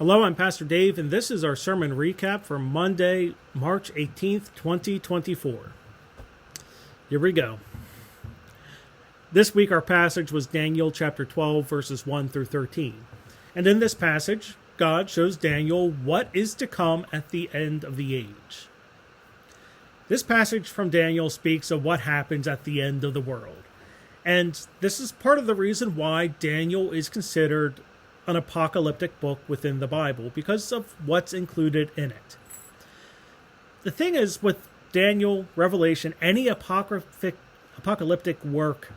Hello, I'm Pastor Dave, and this is our sermon recap for Monday, March 18th, 2024. Here we go. This week, our passage was Daniel chapter 12, verses 1 through 13. And in this passage, God shows Daniel what is to come at the end of the age. This passage from Daniel speaks of what happens at the end of the world. And this is part of the reason why Daniel is considered an apocalyptic book within the Bible, because of what's included in it. The thing is, with Daniel, Revelation, any apocalyptic work,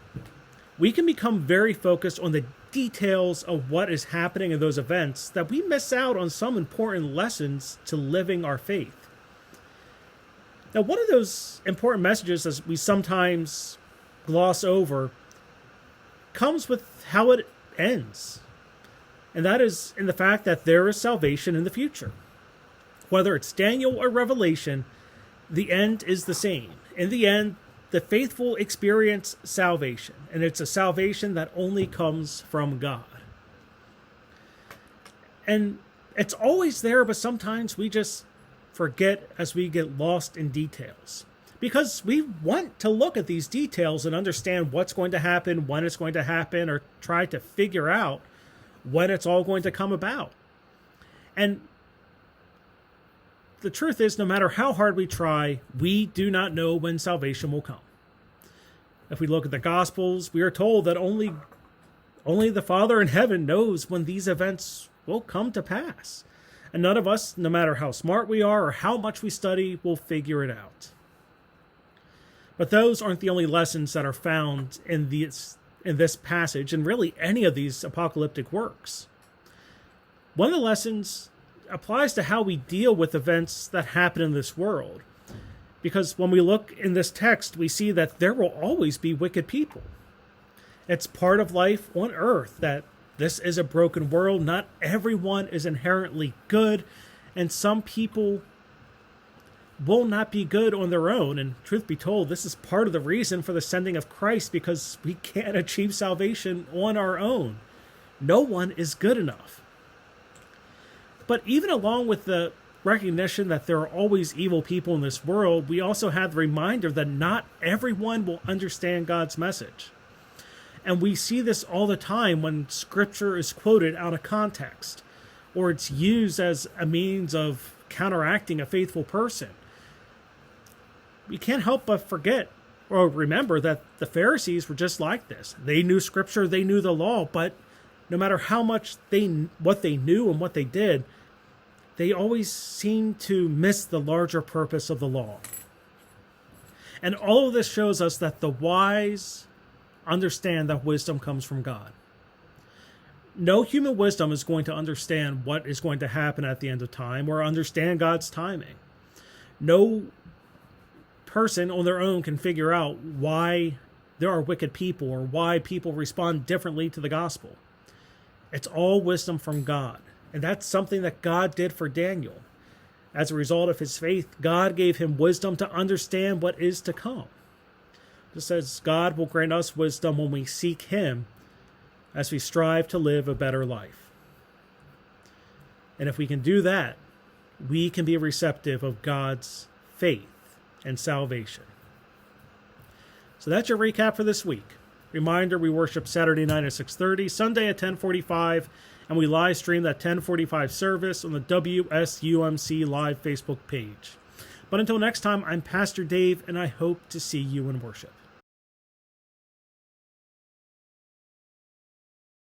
we can become very focused on the details of what is happening in those events that we miss out on some important lessons to living our faith. Now, one of those important messages, as we sometimes gloss over, comes with how it ends. And that is in the fact that there is salvation in the future. Whether it's Daniel or Revelation, the end is the same. In the end, the faithful experience salvation. And it's a salvation that only comes from God. And it's always there, but sometimes we just forget as we get lost in details. Because we want to look at these details and understand what's going to happen, when it's going to happen, or try to figure out when it's all going to come about. And the truth is, no matter how hard we try, we do not know when salvation will come. If we look at the Gospels, we are told that only the Father in heaven knows when these events will come to pass. And none of us, no matter how smart we are or how much we study, will figure it out. But those aren't the only lessons that are found in this passage, and really any of these apocalyptic works. One of the lessons applies to how we deal with events that happen in this world. Because when we look in this text, we see that there will always be wicked people. It's part of life on earth that this is a broken world. Not everyone is inherently good, and some people will not be good on their own. And truth be told, this is part of the reason for the sending of Christ, because we can't achieve salvation on our own. No one is good enough. But even along with the recognition that there are always evil people in this world, we also have the reminder that not everyone will understand God's message. And we see this all the time when Scripture is quoted out of context, or it's used as a means of counteracting a faithful person. We can't help but forget or remember that the Pharisees were just like this. They knew Scripture, they knew the law, but no matter how much what they knew and what they did, they always seemed to miss the larger purpose of the law. And all of this shows us that the wise understand that wisdom comes from God. No human wisdom is going to understand what is going to happen at the end of time or understand God's timing. No person on their own can figure out why there are wicked people or why people respond differently to the gospel. It's all wisdom from God. And that's something that God did for Daniel. As a result of his faith, God gave him wisdom to understand what is to come. It says God will grant us wisdom when we seek him as we strive to live a better life. And if we can do that, we can be receptive of God's faith and salvation. So that's your recap for this week. Reminder, we worship Saturday night at 6:30, Sunday at 10:45, and we live stream that 10:45 service on the WSUMC Live Facebook page. But until next time, I'm Pastor Dave, and I hope to see you in worship.